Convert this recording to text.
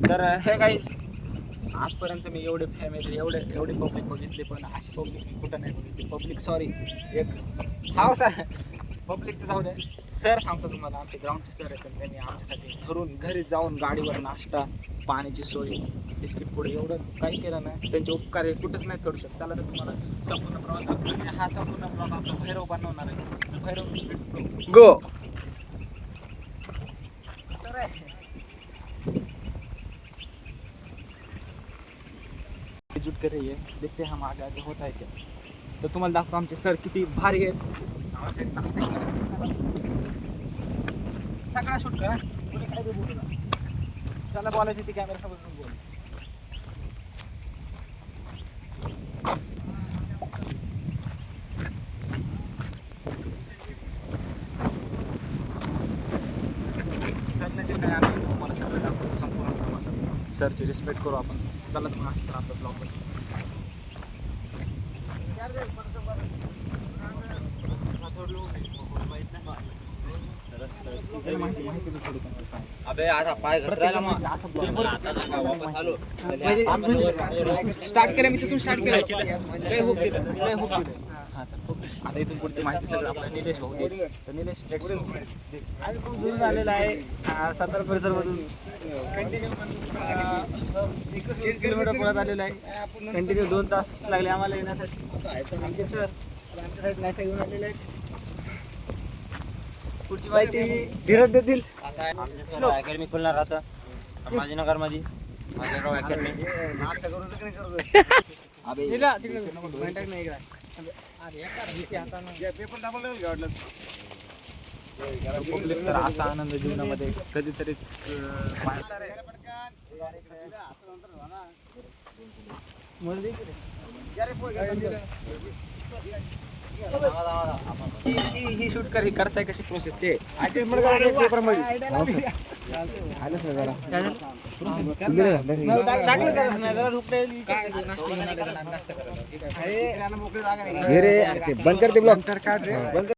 तर हे गाईज आजपर्यंत मी एवढे फॅमिली एवढे पब्लिक बघितले, पण अशी पब्लिक मी कुठं नाही बघितली. पब्लिक सॉरी एक हाव सर पब्लिक तर जाऊ द्या. सर सांगतो तुम्हाला, आमचे ग्राउंडचे सर आहेत, त्यांनी आमच्यासाठी घरी जाऊन गाडीवर नाश्ता, पाण्याची सोय, बिस्किट पुढे एवढं काही केलं नाही. त्यांचे उपकार हे कुठंच नाही करू शकत. चला तर तुम्हाला संपूर्ण प्रवास दाखवतो. आणि हा संपूर्ण प्रवास आपला भैरव बनवणार आहे. भैरव गो सर आहे जुट कर रही है, देखते हैं हम आगे आगे होता है क्या. तर तुम्हाला दाखवतो आमचे सर किती भारी आहेत. आम्हाला नाश्ता केला सगळा शूट करा, कोणी काय बी बोलू नका. त्याला बोलायचं ती कॅमेरा समोर बोल. सरण्याचे काय आम्ही तुम्हाला सगळं दाखवतो संपूर्ण प्रवासात. सरची रिस्पेक्ट करू आपण. चला तुम्हाला असं तर आपलं ब्लॉग अबे आता पाय घसरायला मग स्टार्ट केलं मी तिथून स्टार्ट केलं. आता इथून पुढची माहिती सगळं आपल्या निलेश भाऊ देईल. तर निलेश लेट्स गो. आम्ही खूप दूर आलेला आहे. सातारा परिसरमधून कंटिन्यू 31 किलोमीटर पळत आलेला आहे. कंटिन्यू 2 तास लागले आम्हाला येण्यासाठी. आमचे सर आमच्यासाठी नाश्ता घेऊन आलेले आहेत. पुढची माहिती धीरज देतील. अकॅडमी खुलणार आता संभाजीनगर मध्ये माझ्यागाव अकॅडमी. पब्लिक तर असा आनंद जीवनामध्ये कधीतरी ही शूट कर, ही करताय कशी प्रोसेस ते बंद करते ब्लॉग.